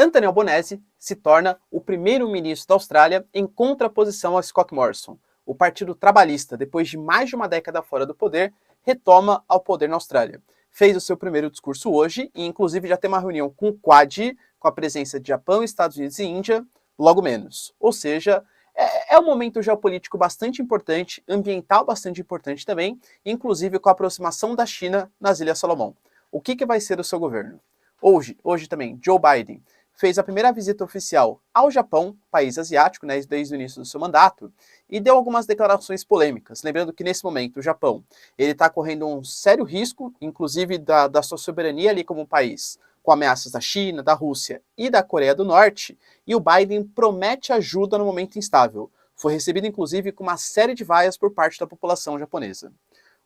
Anthony Albanese se torna o primeiro-ministro da Austrália em contraposição a Scott Morrison. O Partido Trabalhista, depois de mais de uma década fora do poder, retoma ao poder na Austrália. Fez o seu primeiro discurso hoje e, inclusive, já tem uma reunião com o Quad, com a presença de Japão, Estados Unidos e Índia, logo menos. Ou seja, é um momento geopolítico bastante importante, ambiental bastante importante também, inclusive com a aproximação da China nas Ilhas Salomão. O que vai ser o seu governo? Hoje também, Joe Biden fez a primeira visita oficial ao Japão, país asiático, né, desde o início do seu mandato, e deu algumas declarações polêmicas. Lembrando que nesse momento o Japão está correndo um sério risco, inclusive da sua soberania ali como país, com ameaças da China, da Rússia e da Coreia do Norte, e o Biden promete ajuda no momento instável. Foi recebido inclusive com uma série de vaias por parte da população japonesa.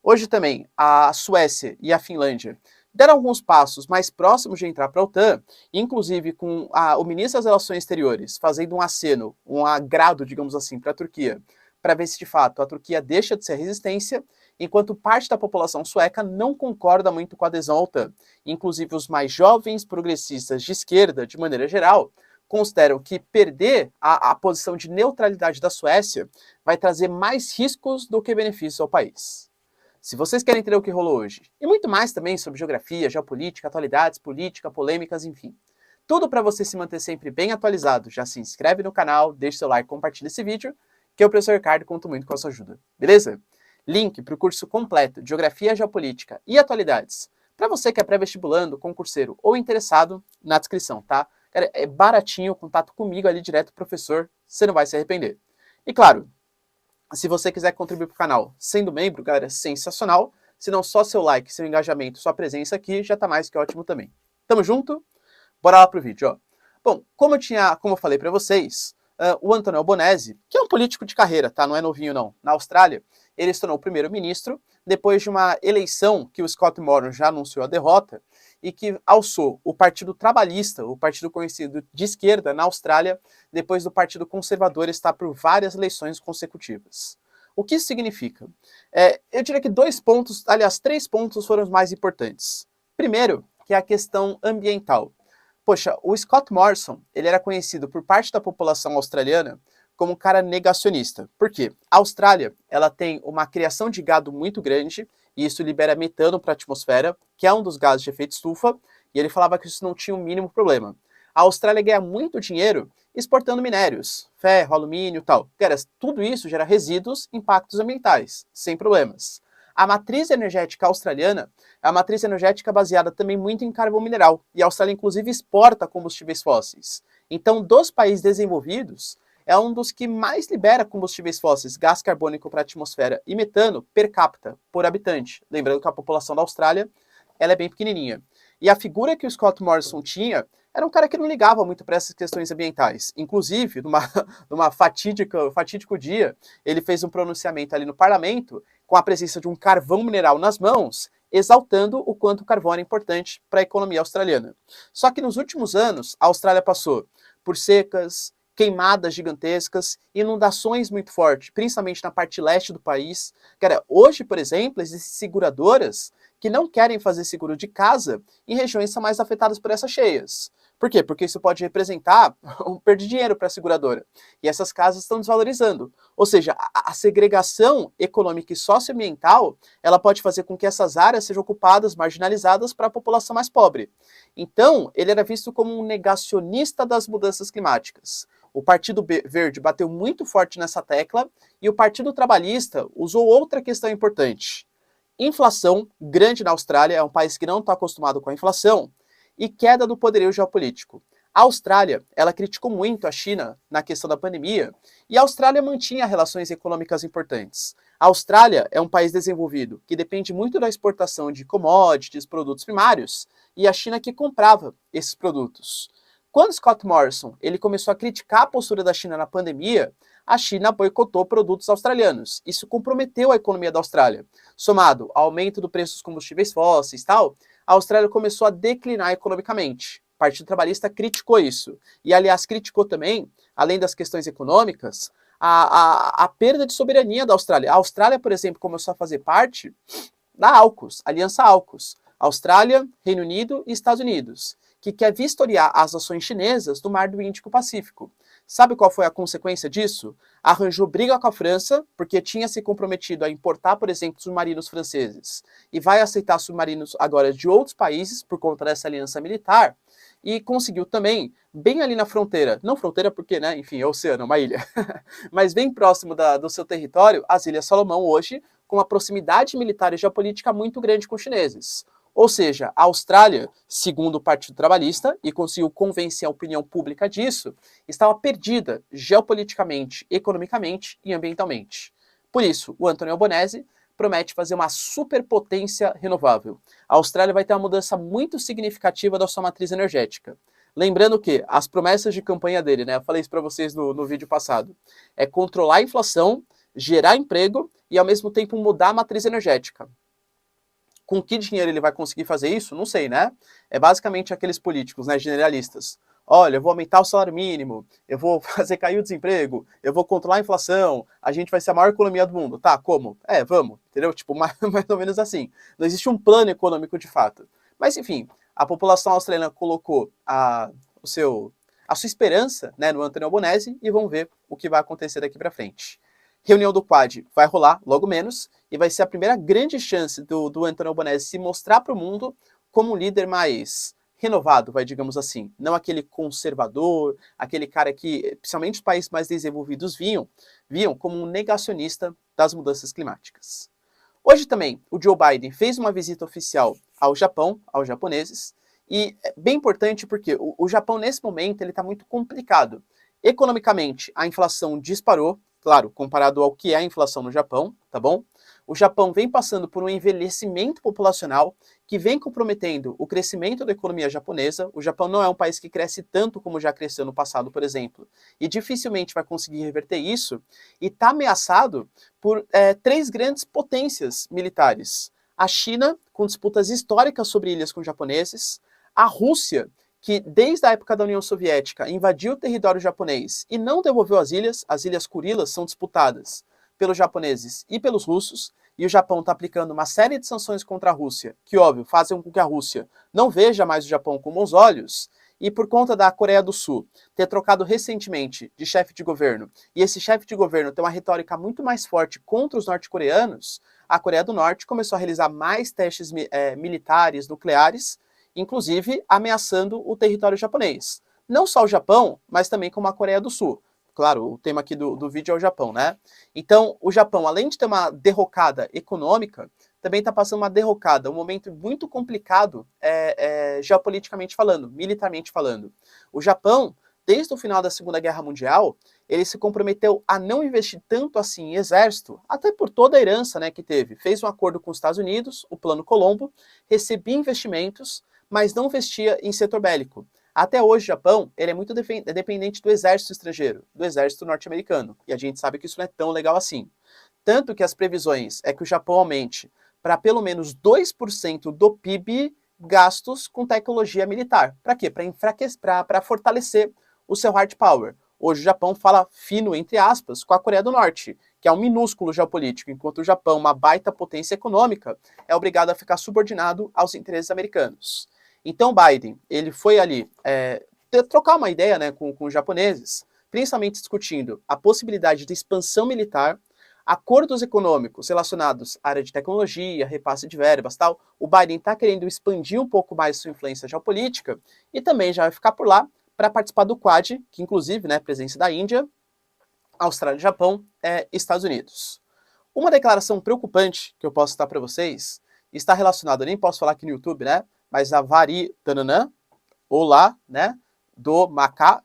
Hoje também, a Suécia e a Finlândia deram alguns passos mais próximos de entrar para a OTAN, inclusive com o ministro das Relações Exteriores fazendo um aceno, um agrado, digamos assim, para a Turquia, para ver se de fato a Turquia deixa de ser resistência, enquanto parte da população sueca não concorda muito com a adesão à OTAN. Inclusive os mais jovens progressistas de esquerda, de maneira geral, consideram que perder a posição de neutralidade da Suécia vai trazer mais riscos do que benefícios ao país. Se vocês querem entender o que rolou hoje, e muito mais também sobre geografia, geopolítica, atualidades, política, polêmicas, enfim, tudo para você se manter sempre bem atualizado, já se inscreve no canal, deixa seu like, compartilha esse vídeo, que eu, professor Ricardo, conto muito com a sua ajuda, beleza? Link para o curso completo de Geografia, Geopolítica e Atualidades, para você que é pré-vestibulando, concurseiro ou interessado, na descrição, tá? Cara, é baratinho, contato comigo ali direto, professor, você não vai se arrepender. E claro, se você quiser contribuir para o canal sendo membro, galera, é sensacional. Se não, só seu like, seu engajamento, sua presença aqui já tá mais que ótimo também. Tamo junto? Bora lá pro vídeo, ó. Bom, como eu falei para vocês, o Anthony Albanese, que é um político de carreira, tá? Não é novinho não. Na Austrália, ele se tornou o primeiro-ministro depois de uma eleição que o Scott Morrison já anunciou a derrota e que alçou o Partido Trabalhista, o partido conhecido de esquerda na Austrália, depois do Partido Conservador estar por várias eleições consecutivas. O que isso significa? Eu diria que 3 pontos foram os mais importantes. Primeiro, que é a questão ambiental. Poxa, o Scott Morrison, ele era conhecido por parte da população australiana como um cara negacionista. Por quê? A Austrália, ela tem uma criação de gado muito grande, e isso libera metano para a atmosfera, que é um dos gases de efeito estufa, e ele falava que isso não tinha o mínimo problema. A Austrália ganha muito dinheiro exportando minérios, ferro, alumínio e tal. Cara, tudo isso gera resíduos, impactos ambientais, sem problemas. A matriz energética australiana é uma matriz energética baseada também muito em carvão mineral, e a Austrália inclusive exporta combustíveis fósseis. Então, dos países desenvolvidos, é um dos que mais libera combustíveis fósseis, gás carbônico para a atmosfera e metano per capita, por habitante. Lembrando que a população da Austrália ela é bem pequenininha. E a figura que o Scott Morrison tinha era um cara que não ligava muito para essas questões ambientais. Inclusive, numa fatídico dia, ele fez um pronunciamento ali no parlamento, com a presença de um carvão mineral nas mãos, exaltando o quanto o carvão era importante para a economia australiana. Só que nos últimos anos, a Austrália passou por secas, queimadas gigantescas, inundações muito fortes, principalmente na parte leste do país. Cara, hoje, por exemplo, existem seguradoras que não querem fazer seguro de casa em regiões que são mais afetadas por essas cheias. Por quê? Porque isso pode representar um perda de dinheiro para a seguradora. E essas casas estão desvalorizando. Ou seja, a segregação econômica e socioambiental, ela pode fazer com que essas áreas sejam ocupadas, marginalizadas para a população mais pobre. Então, ele era visto como um negacionista das mudanças climáticas. O Partido Verde bateu muito forte nessa tecla e o Partido Trabalhista usou outra questão importante. Inflação grande na Austrália, é um país que não está acostumado com a inflação, e queda do poderio geopolítico. A Austrália, ela criticou muito a China na questão da pandemia, e a Austrália mantinha relações econômicas importantes. A Austrália é um país desenvolvido que depende muito da exportação de commodities, produtos primários, e a China que comprava esses produtos. Quando Scott Morrison ele começou a criticar a postura da China na pandemia, a China boicotou produtos australianos. Isso comprometeu a economia da Austrália. Somado ao aumento do preço dos combustíveis fósseis e tal, a Austrália começou a declinar economicamente. O Partido Trabalhista criticou isso. E, aliás, criticou também, além das questões econômicas, a perda de soberania da Austrália. A Austrália, por exemplo, começou a fazer parte da AUKUS, Aliança AUKUS. Austrália, Reino Unido e Estados Unidos, que quer vistoriar as ações chinesas no Mar do Índico-Pacífico. Sabe qual foi a consequência disso? Arranjou briga com a França, porque tinha se comprometido a importar, por exemplo, submarinos franceses, e vai aceitar submarinos agora de outros países por conta dessa aliança militar, e conseguiu também, bem ali na fronteira, não fronteira porque, né, enfim, é oceano, uma ilha, mas bem próximo do seu território, as Ilhas Salomão hoje, com uma proximidade militar e geopolítica muito grande com os chineses. Ou seja, a Austrália, segundo o Partido Trabalhista, e conseguiu convencer a opinião pública disso, estava perdida geopoliticamente, economicamente e ambientalmente. Por isso, o Anthony Albanese promete fazer uma superpotência renovável. A Austrália vai ter uma mudança muito significativa da sua matriz energética. Lembrando que as promessas de campanha dele, né, eu falei isso para vocês no vídeo passado, é controlar a inflação, gerar emprego e ao mesmo tempo mudar a matriz energética. Com que dinheiro ele vai conseguir fazer isso? Não sei, né? É basicamente aqueles políticos, né, generalistas. Olha, eu vou aumentar o salário mínimo, eu vou fazer cair o desemprego, eu vou controlar a inflação, a gente vai ser a maior economia do mundo. Tá, como? Vamos, entendeu? Tipo, mais ou menos assim. Não existe um plano econômico de fato. Mas, enfim, a população australiana colocou a sua esperança, né, no Anthony Albanese e vamos ver o que vai acontecer daqui para frente. Reunião do Quad vai rolar logo menos e vai ser a primeira grande chance do Anthony Albanese se mostrar para o mundo como um líder mais renovado, digamos assim. Não aquele conservador, aquele cara que, principalmente os países mais desenvolvidos, viam como um negacionista das mudanças climáticas. Hoje também, o Joe Biden fez uma visita oficial ao Japão, aos japoneses, e é bem importante porque o Japão, nesse momento, ele está muito complicado. Economicamente, a inflação disparou, claro, comparado ao que é a inflação no Japão, tá bom? O Japão vem passando por um envelhecimento populacional que vem comprometendo o crescimento da economia japonesa. O Japão não é um país que cresce tanto como já cresceu no passado, por exemplo, e dificilmente vai conseguir reverter isso, e está ameaçado por três grandes potências militares. A China, com disputas históricas sobre ilhas com japoneses, a Rússia, que desde a época da União Soviética invadiu o território japonês e não devolveu as Ilhas Kurilas são disputadas pelos japoneses e pelos russos, e o Japão está aplicando uma série de sanções contra a Rússia, que, óbvio, fazem com que a Rússia não veja mais o Japão com bons olhos, e por conta da Coreia do Sul ter trocado recentemente de chefe de governo, e esse chefe de governo ter uma retórica muito mais forte contra os norte-coreanos, a Coreia do Norte começou a realizar mais testes militares nucleares, inclusive ameaçando o território japonês. Não só o Japão, mas também como a Coreia do Sul. Claro, o tema aqui do vídeo é o Japão, né? Então, o Japão, além de ter uma derrocada econômica, também está passando uma derrocada, um momento muito complicado geopoliticamente falando, militarmente falando. O Japão, desde o final da Segunda Guerra Mundial, ele se comprometeu a não investir tanto assim em exército, até por toda a herança, né, que teve. Fez um acordo com os Estados Unidos, o Plano Colombo, recebia investimentos, mas não investia em setor bélico. Até hoje, o Japão ele é muito dependente do exército estrangeiro, do exército norte-americano. E a gente sabe que isso não é tão legal assim. Tanto que as previsões é que o Japão aumente para pelo menos 2% do PIB gastos com tecnologia militar. Para quê? Para fortalecer o seu hard power. Hoje o Japão fala fino, entre aspas, com a Coreia do Norte, que é um minúsculo geopolítico, enquanto o Japão, uma baita potência econômica, é obrigado a ficar subordinado aos interesses americanos. Então Biden, ele foi ali trocar uma ideia, né, com os japoneses, principalmente discutindo a possibilidade de expansão militar, acordos econômicos relacionados à área de tecnologia, repasse de verbas, tal. O Biden está querendo expandir um pouco mais sua influência geopolítica e também já vai ficar por lá para participar do Quad, que inclusive, né, presença da Índia, Austrália, Japão, Estados Unidos. Uma declaração preocupante que eu posso citar para vocês está relacionada, eu nem posso falar aqui no YouTube, né, mas a varitananã, olá, né, do macaco.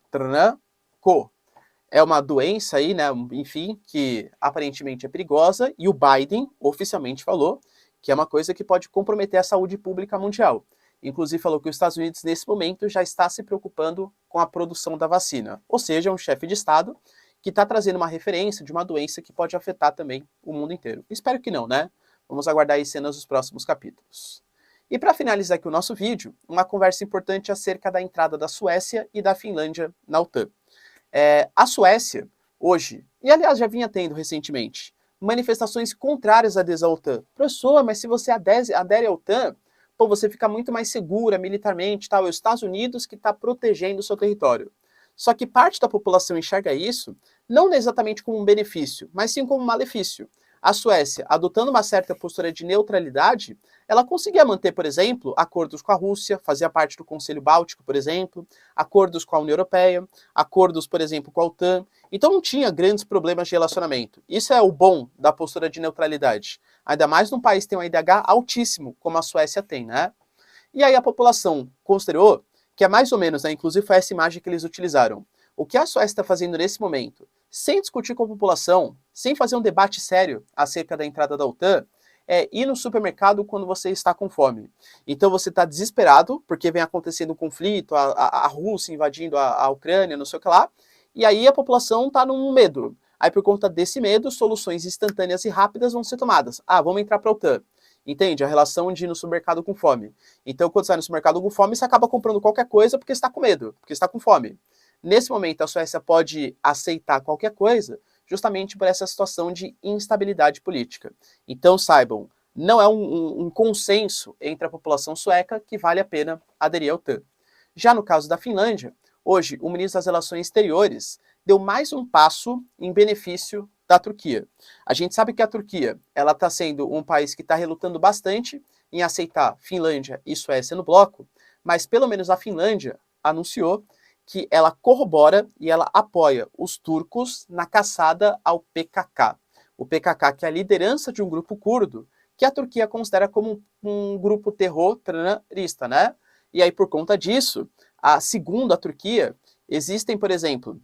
É uma doença aí, né, enfim, que aparentemente é perigosa, e o Biden oficialmente falou que é uma coisa que pode comprometer a saúde pública mundial. Inclusive falou que os Estados Unidos, nesse momento, já está se preocupando com a produção da vacina. Ou seja, um chefe de Estado que está trazendo uma referência de uma doença que pode afetar também o mundo inteiro. Espero que não, né? Vamos aguardar aí cenas dos próximos capítulos. E para finalizar aqui o nosso vídeo, uma conversa importante acerca da entrada da Suécia e da Finlândia na OTAN. A Suécia, hoje, e aliás já vinha tendo recentemente, manifestações contrárias à adesão à OTAN. Professor, mas se você adere à OTAN, pô, você fica muito mais segura militarmente, tal, é os Estados Unidos que está protegendo o seu território. Só que parte da população enxerga isso não exatamente como um benefício, mas sim como um malefício. A Suécia, adotando uma certa postura de neutralidade, ela conseguia manter, por exemplo, acordos com a Rússia, fazia parte do Conselho Báltico, por exemplo, acordos com a União Europeia, acordos, por exemplo, com a OTAN. Então não tinha grandes problemas de relacionamento. Isso é o bom da postura de neutralidade. Ainda mais num país que tem um IDH altíssimo, como a Suécia tem, né? E aí a população considerou que é mais ou menos, né, inclusive foi essa imagem que eles utilizaram. O que a Suécia está fazendo nesse momento, sem discutir com a população, sem fazer um debate sério acerca da entrada da OTAN, é ir no supermercado quando você está com fome. Então você está desesperado, porque vem acontecendo um conflito, a Rússia invadindo a Ucrânia, não sei o que lá, e aí a população está num medo. Aí por conta desse medo, soluções instantâneas e rápidas vão ser tomadas. Ah, vamos entrar para a OTAN. Entende? A relação de ir no supermercado com fome. Então, quando você vai no supermercado com fome, você acaba comprando qualquer coisa porque está com medo, porque está com fome. Nesse momento, a Suécia pode aceitar qualquer coisa justamente por essa situação de instabilidade política. Então, saibam, não é um consenso entre a população sueca que vale a pena aderir à OTAN. Já no caso da Finlândia, hoje, o ministro das Relações Exteriores deu mais um passo em benefício da Turquia. A gente sabe que a Turquia ela está sendo um país que está relutando bastante em aceitar Finlândia e Suécia no bloco, mas pelo menos a Finlândia anunciou que ela corrobora e ela apoia os turcos na caçada ao PKK. O PKK, que é a liderança de um grupo curdo, que a Turquia considera como um grupo terrorista, né? E aí, por conta disso, segundo a Turquia, existem, por exemplo,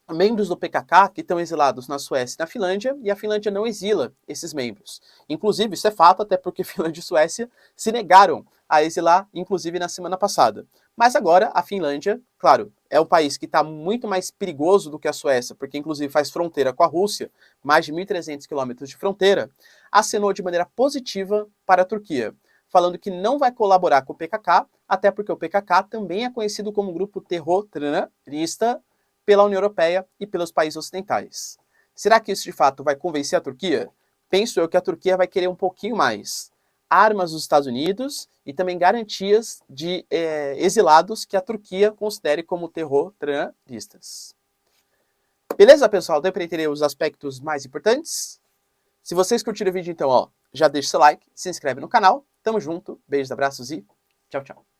membros do PKK que estão exilados na Suécia e na Finlândia, e a Finlândia não exila esses membros. Inclusive, isso é fato, até porque Finlândia e Suécia se negaram a exilar, inclusive na semana passada. Mas agora, a Finlândia, claro, é um país que está muito mais perigoso do que a Suécia, porque inclusive faz fronteira com a Rússia, mais de 1.300 quilômetros de fronteira, acenou de maneira positiva para a Turquia, falando que não vai colaborar com o PKK, até porque o PKK também é conhecido como grupo terrorista pela União Europeia e pelos países ocidentais. Será que isso de fato vai convencer a Turquia? Penso eu que a Turquia vai querer um pouquinho mais. Armas dos Estados Unidos e também garantias de exilados que a Turquia considere como terroristas. Beleza, pessoal? Deu para entender os aspectos mais importantes? Se vocês curtiram o vídeo, então, ó, já deixa seu like, se inscreve no canal. Tamo junto, beijos, abraços e tchau, tchau.